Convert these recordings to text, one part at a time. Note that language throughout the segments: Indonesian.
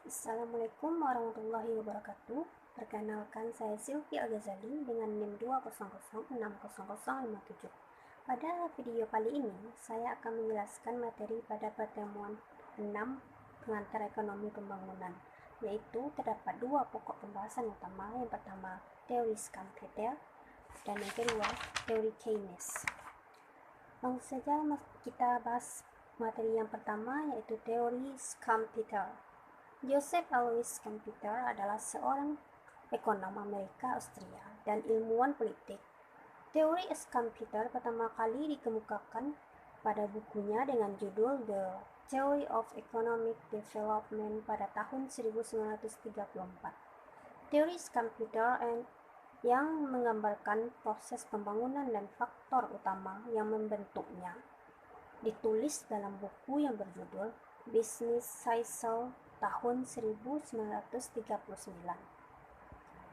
Assalamualaikum warahmatullahi wabarakatuh. Perkenalkan, saya Sylvie Al-Ghazali dengan NIM 2006057. Pada video kali ini, saya akan menjelaskan materi pada pertemuan 6 pengantar ekonomi pembangunan, yaitu terdapat dua pokok pembahasan utama. Yang pertama, teori Schumpeter, dan yang kedua, teori Keynes. Langsung saja kita bahas materi yang pertama, yaitu teori Schumpeter. Joseph Alois Schumpeter adalah seorang ekonom Amerika Austria dan ilmuwan politik. Teori Schumpeter pertama kali dikemukakan pada bukunya dengan judul The Theory of Economic Development pada tahun 1934. Teori Schumpeter yang menggambarkan proses pembangunan dan faktor utama yang membentuknya ditulis dalam buku yang berjudul Business Cycle tahun 1939.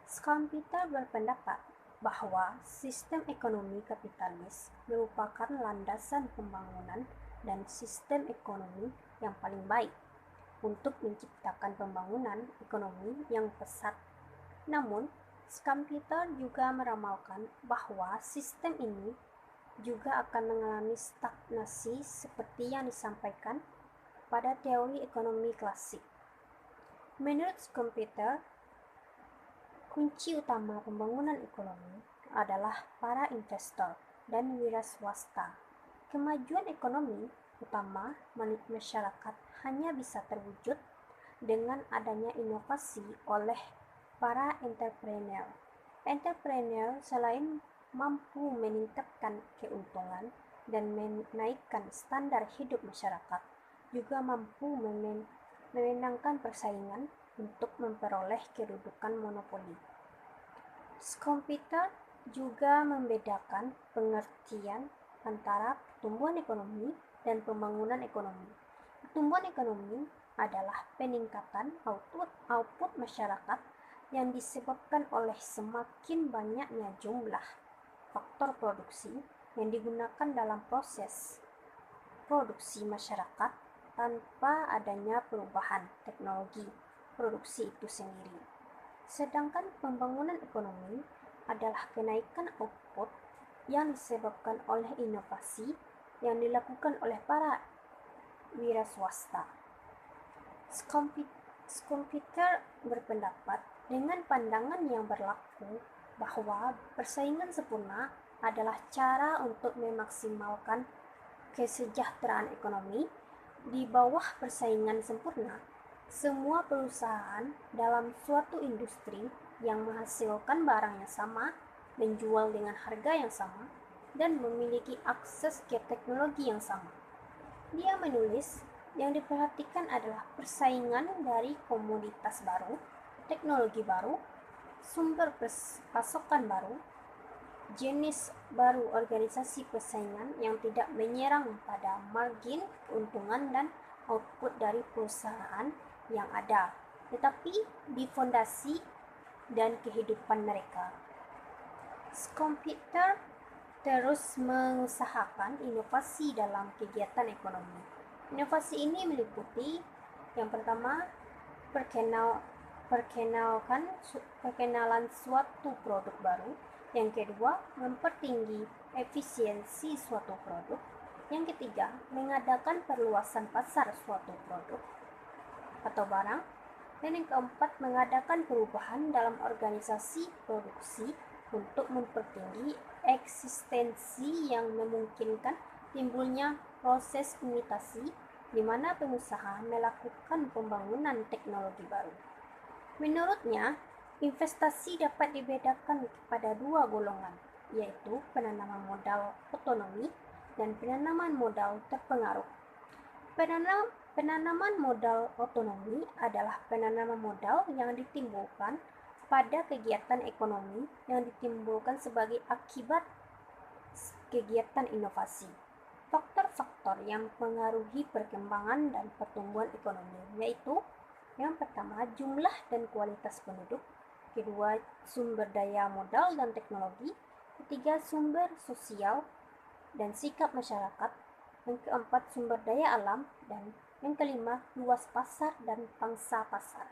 Schumpeter berpendapat bahwa sistem ekonomi kapitalis merupakan landasan pembangunan dan sistem ekonomi yang paling baik untuk menciptakan pembangunan ekonomi yang pesat. Namun, Schumpeter juga meramalkan bahwa sistem ini juga akan mengalami stagnasi seperti yang disampaikan pada teori ekonomi klasik. Menurut Schumpeter, kunci utama pembangunan ekonomi adalah para investor dan wira swasta. Kemajuan ekonomi utama masyarakat hanya bisa terwujud dengan adanya inovasi oleh para entrepreneur. Entrepreneur selain mampu meningkatkan keuntungan dan menaikkan standar hidup masyarakat, juga mampu memenangkan persaingan untuk memperoleh kedudukan monopoli. Schumpeter juga membedakan pengertian antara pertumbuhan ekonomi dan pembangunan ekonomi. Pertumbuhan ekonomi adalah peningkatan output masyarakat yang disebabkan oleh semakin banyaknya jumlah faktor produksi yang digunakan dalam proses produksi masyarakat tanpa adanya perubahan teknologi produksi itu sendiri. Sedangkan pembangunan ekonomi adalah kenaikan output yang disebabkan oleh inovasi yang dilakukan oleh para wira swasta. Schumpeter berpendapat dengan pandangan yang berlaku bahwa persaingan sempurna adalah cara untuk memaksimalkan kesejahteraan ekonomi. Di bawah persaingan sempurna, semua perusahaan dalam suatu industri yang menghasilkan barang yang sama, menjual dengan harga yang sama, dan memiliki akses ke teknologi yang sama. Dia menulis, yang diperhatikan adalah persaingan dari komoditas baru, teknologi baru, sumber pasokan baru, jenis baru organisasi persaingan yang tidak menyerang pada margin keuntungan dan output dari perusahaan yang ada, tetapi di fondasi dan kehidupan mereka. Schumpeter terus mengusahakan inovasi dalam kegiatan ekonomi. Inovasi ini meliputi yang pertama, perkenalan suatu produk baru. Yang kedua, mempertinggi efisiensi suatu produk. Yang ketiga, mengadakan perluasan pasar suatu produk atau barang. Dan yang keempat, mengadakan perubahan dalam organisasi produksi untuk mempertinggi eksistensi yang memungkinkan timbulnya proses imitasi di mana pengusaha melakukan pembangunan teknologi baru. Menurutnya, investasi dapat dibedakan kepada dua golongan, yaitu penanaman modal otonomi dan penanaman modal terpengaruh. Penanaman modal otonomi adalah penanaman modal yang ditimbulkan pada kegiatan ekonomi yang ditimbulkan sebagai akibat kegiatan inovasi. Faktor-faktor yang mempengaruhi perkembangan dan pertumbuhan ekonomi yaitu yang pertama, jumlah dan kualitas penduduk. Kedua, sumber daya modal dan teknologi. Ketiga, sumber sosial dan sikap masyarakat. Yang keempat, sumber daya alam. Dan Yang kelima, luas pasar dan pangsa pasar.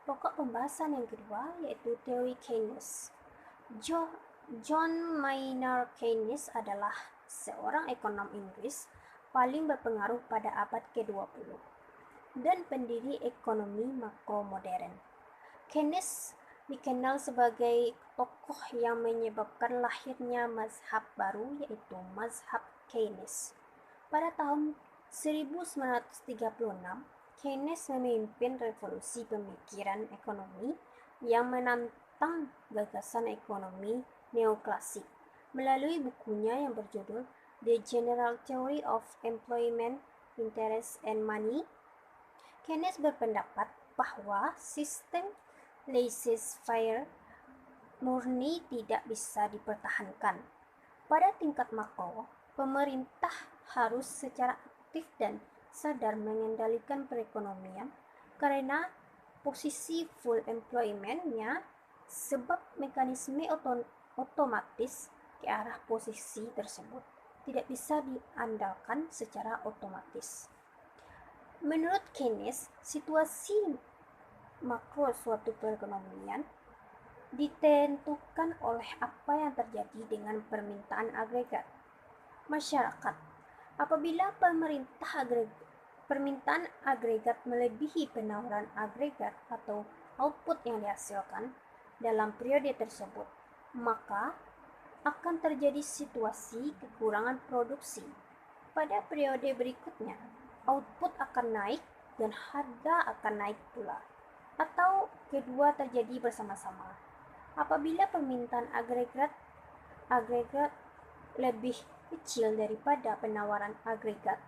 Pokok pembahasan yang kedua yaitu teori Keynes. John Maynard Keynes adalah seorang ekonom Inggris paling berpengaruh pada abad ke-20 dan pendiri ekonomi makro modern. Keynes dikenal sebagai tokoh yang menyebabkan lahirnya mazhab baru yaitu mazhab Keynes. Pada tahun 1936, Keynes memimpin revolusi pemikiran ekonomi yang menantang gagasan ekonomi neoklasik melalui bukunya yang berjudul The General Theory of Employment, Interest and Money. Keynes berpendapat bahwa sistem laissez-faire murni tidak bisa dipertahankan. Pada tingkat makro, pemerintah harus secara aktif dan sadar mengendalikan perekonomian karena posisi full employment-nya sebab mekanisme otomatis ke arah posisi tersebut tidak bisa diandalkan secara otomatis. Menurut Keynes, situasi makro suatu perekonomian ditentukan oleh apa yang terjadi dengan permintaan agregat masyarakat. Apabila permintaan agregat melebihi penawaran agregat atau output yang dihasilkan dalam periode tersebut, maka akan terjadi situasi kekurangan produksi. Pada periode berikutnya, output akan naik dan harga akan naik pula, atau kedua terjadi bersama-sama. Apabila permintaan agregat lebih kecil daripada penawaran agregat,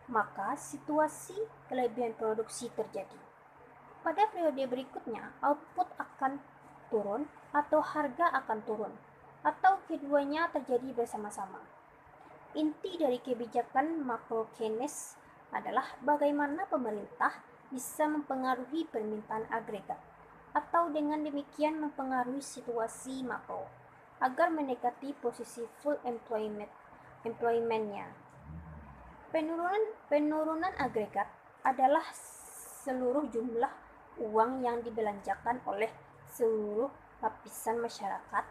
maka situasi kelebihan produksi terjadi. Pada periode berikutnya, output akan turun atau harga akan turun, atau keduanya terjadi bersama-sama. Inti dari kebijakan makro Keynes adalah bagaimana pemerintah bisa mempengaruhi permintaan agregat, atau dengan demikian mempengaruhi situasi makro agar mendekati posisi full employment-nya. Penurunan agregat adalah seluruh jumlah uang yang dibelanjakan oleh seluruh lapisan masyarakat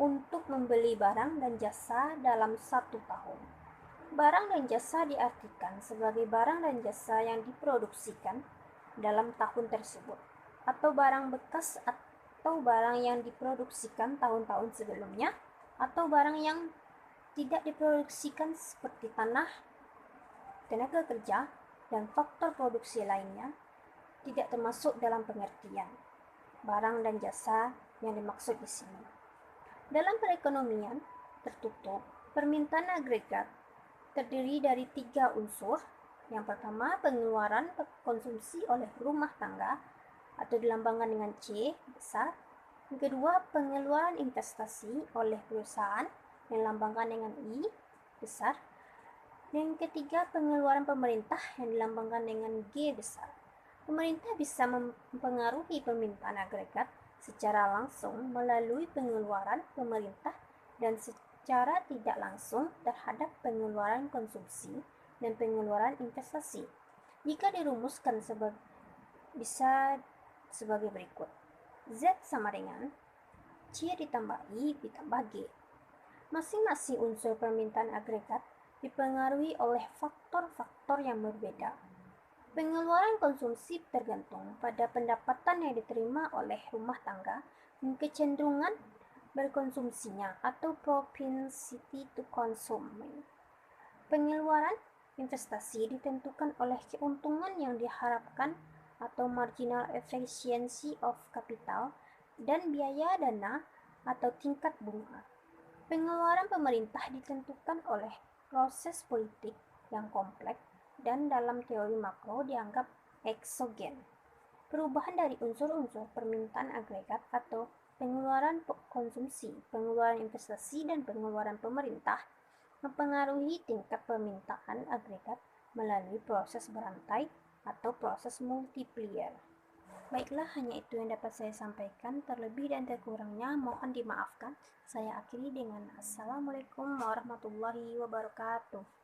untuk membeli barang dan jasa dalam 1 tahun. Barang dan jasa diartikan sebagai barang dan jasa yang diproduksikan dalam tahun tersebut, atau barang bekas atau barang yang diproduksikan tahun-tahun sebelumnya, atau barang yang tidak diproduksikan seperti tanah, tenaga kerja, dan faktor produksi lainnya tidak termasuk dalam pengertian barang dan jasa yang dimaksud di sini. Dalam perekonomian tertutup, permintaan agregat terdiri dari 3 unsur. Yang pertama, pengeluaran konsumsi oleh rumah tangga atau dilambangkan dengan C besar. Yang kedua, pengeluaran investasi oleh perusahaan yang dilambangkan dengan I besar. Yang ketiga, pengeluaran pemerintah yang dilambangkan dengan G besar. Pemerintah bisa mempengaruhi permintaan agregat secara langsung melalui pengeluaran pemerintah dan secara tidak langsung terhadap pengeluaran konsumsi dan pengeluaran investasi. Jika dirumuskan bisa sebagai berikut. Z sama dengan C ditambah I ditambah G. Masing-masing unsur permintaan agregat dipengaruhi oleh faktor-faktor yang berbeda. Pengeluaran konsumsi tergantung pada pendapatan yang diterima oleh rumah tangga dan kecenderungan berkonsumsinya atau propensity to consume. Pengeluaran investasi ditentukan oleh keuntungan yang diharapkan atau marginal efficiency of capital dan biaya dana atau tingkat bunga. Pengeluaran pemerintah ditentukan oleh proses politik yang kompleks dan dalam teori makro dianggap eksogen. Perubahan dari unsur-unsur permintaan agregat atau pengeluaran konsumsi, pengeluaran investasi, dan pengeluaran pemerintah mempengaruhi tingkat permintaan agregat melalui proses berantai atau proses multiplier. Baiklah, hanya itu yang dapat saya sampaikan. Terlebih dan terkurangnya mohon dimaafkan. Saya akhiri dengan Assalamualaikum warahmatullahi wabarakatuh.